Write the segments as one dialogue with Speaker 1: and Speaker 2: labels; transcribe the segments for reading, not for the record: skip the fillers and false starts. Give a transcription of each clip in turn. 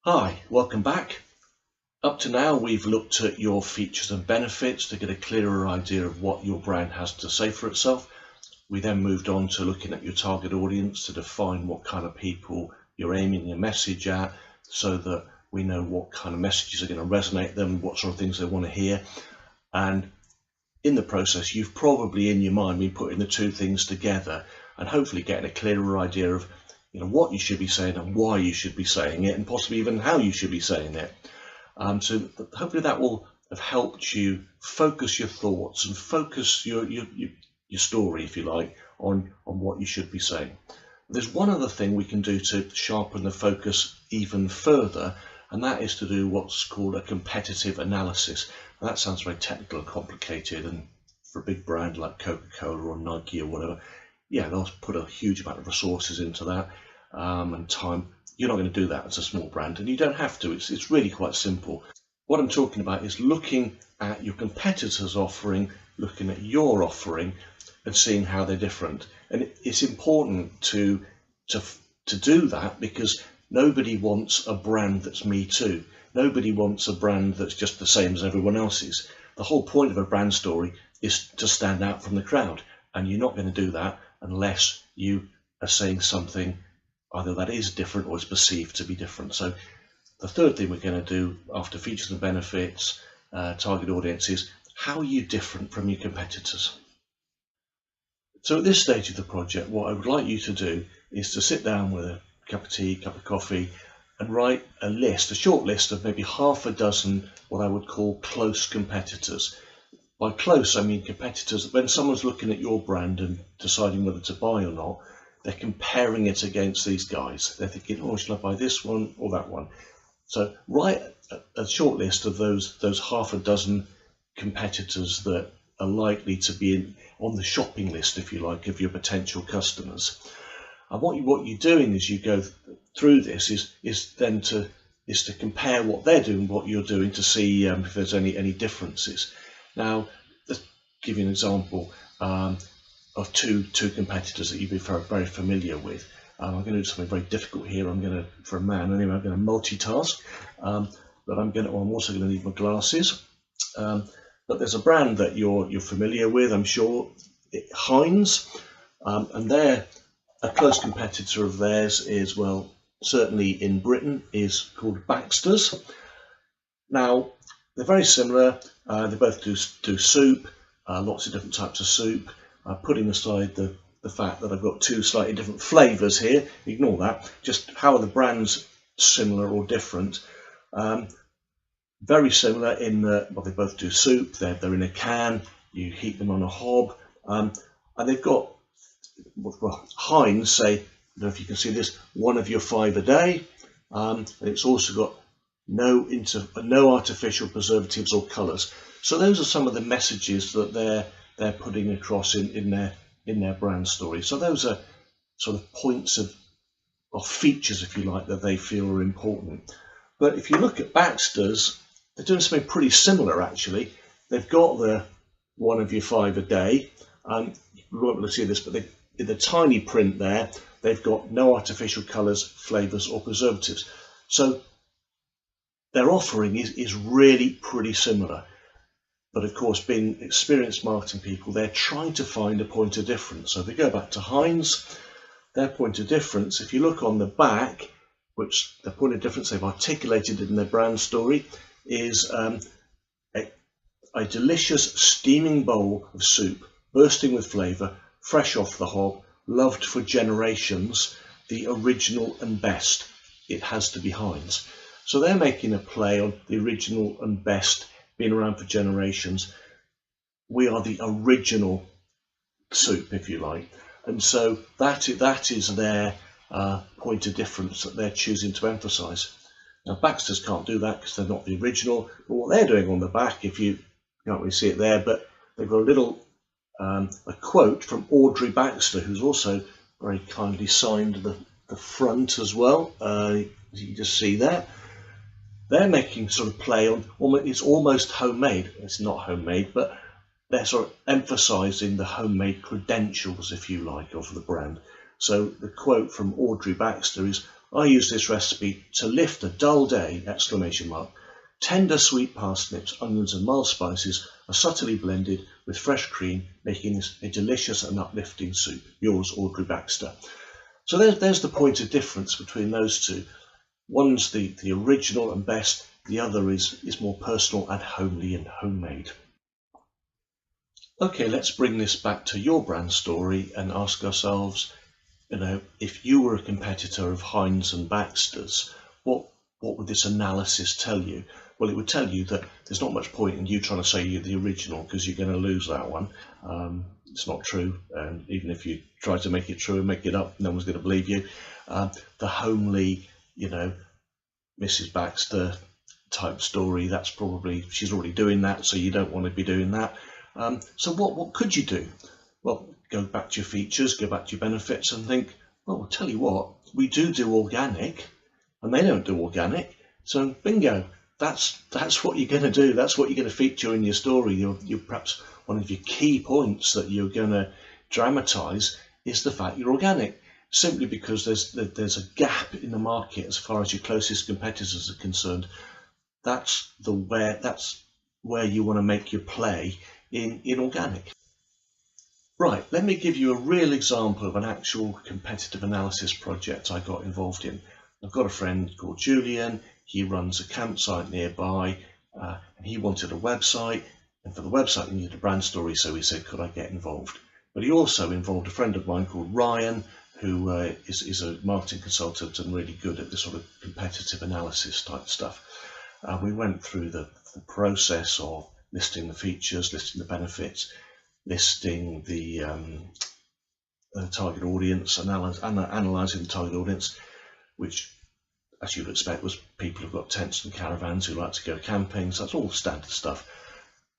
Speaker 1: Hi, welcome back. Up to now, we've looked at your features and benefits to get a clearer idea of what your brand has to say for itself. We then moved on to looking at your target audience to define what kind of people you're aiming your message at so that we know what kind of messages are going to resonate them, what sort of things they want to hear. And in the process, you've probably in your mind been putting the two things together and hopefully getting a clearer idea of what you should be saying and why you should be saying it, and possibly even how you should be saying it. So hopefully that will have helped you focus your thoughts and focus your story, if you like, on what you should be saying. There's one other thing we can do to sharpen the focus even further, and that is to do what's called a competitive analysis. Now, that sounds very technical and complicated, and for a big brand like Coca-Cola or Nike or whatever, yeah, they'll put a huge amount of resources into that and time. You're not going to do that as a small brand, and you don't have to. It's really quite simple. What I'm talking about is looking at your competitors' offering, looking at your offering, and seeing how they're different. And it's important to do that because nobody wants a brand that's me too. Nobody wants a brand that's just the same as everyone else's. The whole point of a brand story is to stand out from the crowd, and you're not going to do that unless you are saying something either that is different or is perceived to be different. So the third thing we're going to do after features and benefits, target audience, is how are you different from your competitors? So at this stage of the project, what I would like you to do is to sit down with a cup of tea, cup of coffee, and write a list, a short list of maybe half a dozen what I would call close competitors. By close, I mean competitors. When someone's looking at your brand and deciding whether to buy or not, they're comparing it against these guys. They're thinking, oh, should I buy this one or that one? So write a short list of those half a dozen competitors that are likely to be on the shopping list, if you like, of your potential customers. And what you're doing as you go through this is to compare what they're doing, what you're doing, to see if there's any differences. Now, let's give you an example of two competitors that you'd be very familiar with. I'm going to do something very difficult here. For a man anyway, I'm going to multitask, but I'm also going to need my glasses. But there's a brand that you're familiar with, I'm sure, Heinz, and they're a close competitor of theirs is, well, certainly in Britain, is called Baxter's. Now, they're very similar. They both do soup, lots of different types of soup. Putting aside the fact that I've got two slightly different flavours here, ignore that. Just how are the brands similar or different? Very similar in that, well, they both do soup. They're in a can. You heat them on a hob, and they've got, well, Heinz say, I don't know if you can see this, 1 of your 5 a day, and it's also got no artificial preservatives or colours. So those are some of the messages that they're putting across in their brand story. So those are sort of points of features, if you like, that they feel are important. But if you look at Baxter's, they're doing something pretty similar actually. They've got the 1 of your 5 a day. We won't be able to see this, but in the tiny print there, they've got no artificial colours, flavours or preservatives. So their offering is really pretty similar. But of course, being experienced marketing people, they're trying to find a point of difference. So if we go back to Heinz, their point of difference, if you look on the back, which the point of difference they've articulated in their brand story, is a delicious steaming bowl of soup, bursting with flavour, fresh off the hob, loved for generations, the original and best. It has to be Heinz. So they're making a play on the original and best, been around for generations. We are the original soup, if you like. And so that is their point of difference that they're choosing to emphasise. Now, Baxter's can't do that because they're not the original, but what they're doing on the back, if you can't really see it there, but they've got a little a quote from Audrey Baxter, who's also very kindly signed the front as well. You can just see there. They're making sort of play on, it's almost homemade. It's not homemade, but they're sort of emphasising the homemade credentials, if you like, of the brand. So the quote from Audrey Baxter is, I use this recipe to lift a dull day! Tender sweet parsnips, onions and mild spices are subtly blended with fresh cream, making this a delicious and uplifting soup. Yours, Audrey Baxter. So there's the point of difference between those two. One's the original and best, the other is more personal and homely and homemade. Okay, let's bring this back to your brand story and ask ourselves, if you were a competitor of Heinz and Baxter's, what would this analysis tell you? Well, it would tell you that there's not much point in you trying to say you're the original, because you're going to lose that one. It's not true, and even if you try to make it true and make it up, no one's going to believe you. The homely, Mrs. Baxter type story, that's probably, she's already doing that, so you don't want to be doing that. So what could you do? Well, go back to your features, go back to your benefits and think, well, I'll tell you what, we do organic and they don't do organic. So bingo, that's what you're going to do. That's what you're going to feature in your story. You're perhaps one of your key points that you're going to dramatize is the fact you're organic, simply because there's a gap in the market as far as your closest competitors are concerned. That's where you want to make your play in organic. Right, let me give you a real example of an actual competitive analysis project I got involved in. I've got a friend called Julian. He runs a campsite nearby, and he wanted a website, and for the website he needed a brand story, so he said, could I get involved? But he also involved a friend of mine called Ryan, who is a marketing consultant and really good at this sort of competitive analysis type stuff. We went through the process of listing the features, listing the benefits, listing the target audience, analysing the target audience, which, as you'd expect, was people who've got tents and caravans who like to go camping. So that's all standard stuff.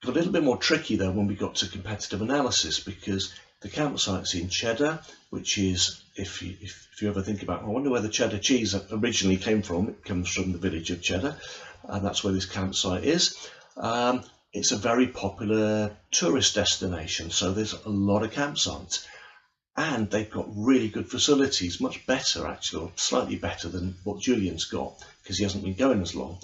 Speaker 1: It got a little bit more tricky though when we got to competitive analysis, because the campsite's in Cheddar, which is, if you ever think about, I wonder where the cheddar cheese originally came from. It comes from the village of Cheddar, and that's where this campsite is. It's a very popular tourist destination, so there's a lot of campsites, and they've got really good facilities, much better actually, or slightly better than what Julian's got, because he hasn't been going as long.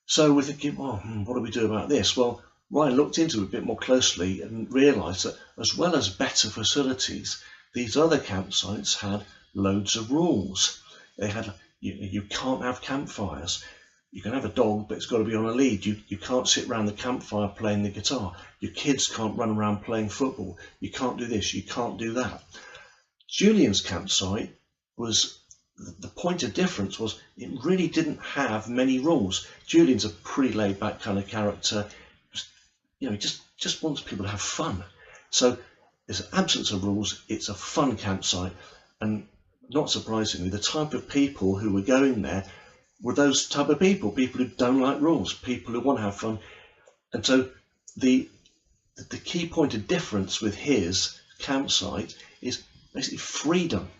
Speaker 1: So we're thinking, well, what do we do about this? Well, Ryan looked into it a bit more closely and realised that as well as better facilities, these other campsites had loads of rules. They had, you can't have campfires. You can have a dog, but it's got to be on a lead. You can't sit around the campfire playing the guitar. Your kids can't run around playing football. You can't do this, you can't do that. Julian's campsite was, the point of difference was it really didn't have many rules. Julian's a pretty laid back kind of character. He just wants people to have fun. So there's an absence of rules. It's a fun campsite. And not surprisingly, the type of people who were going there were those type of people who don't like rules, people who want to have fun. And so the key point of difference with his campsite is basically freedom.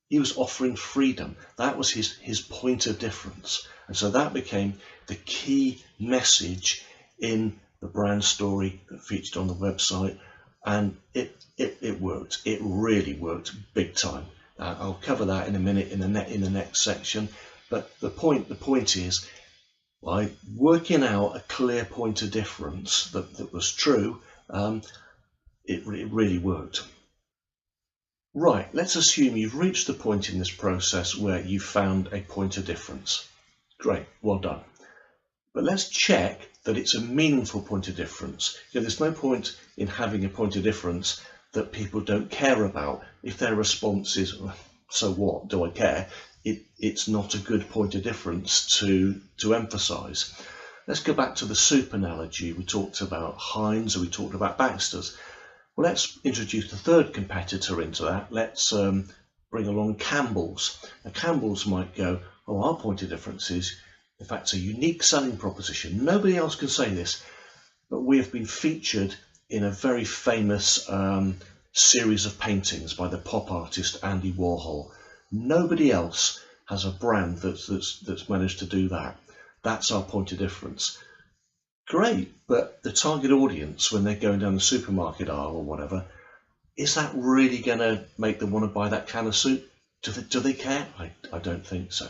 Speaker 1: He was offering freedom. That was his point of difference. And so that became the key message in the brand story that featured on the website. And it worked. It really worked big time. I'll cover that in a minute in the next section. But the point is, by working out a clear point of difference that was true, it really worked. Right, let's assume you've reached the point in this process where you've found a point of difference. Great, well done. But let's check that it's a meaningful point of difference. There's no point in having a point of difference that people don't care about. If their response is, so what, do I care? It's not a good point of difference to emphasize. Let's go back to the soup analogy. We talked about Heinz and we talked about Baxter's. Well, let's introduce the third competitor into that. Let's bring along Campbell's. Now, Campbell's might go, oh, our point of difference is, in fact, it's a unique selling proposition. Nobody else can say this, but we have been featured in a very famous series of paintings by the pop artist Andy Warhol. Nobody else has a brand that's managed to do that. That's our point of difference. Great, but the target audience, when they're going down the supermarket aisle or whatever, is that really going to make them want to buy that can of soup? Do they care? I don't think so.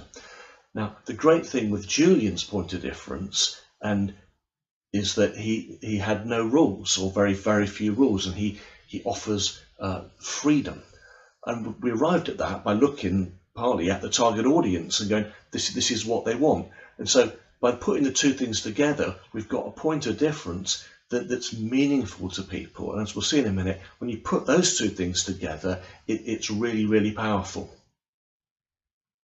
Speaker 1: Now, the great thing with Julian's point of difference is that he had no rules, or very, very few rules, and he offers freedom. And we arrived at that by looking partly at the target audience and going, this is what they want. And so by putting the two things together, we've got a point of difference that's meaningful to people. And as we'll see in a minute, when you put those two things together, it's really, really powerful.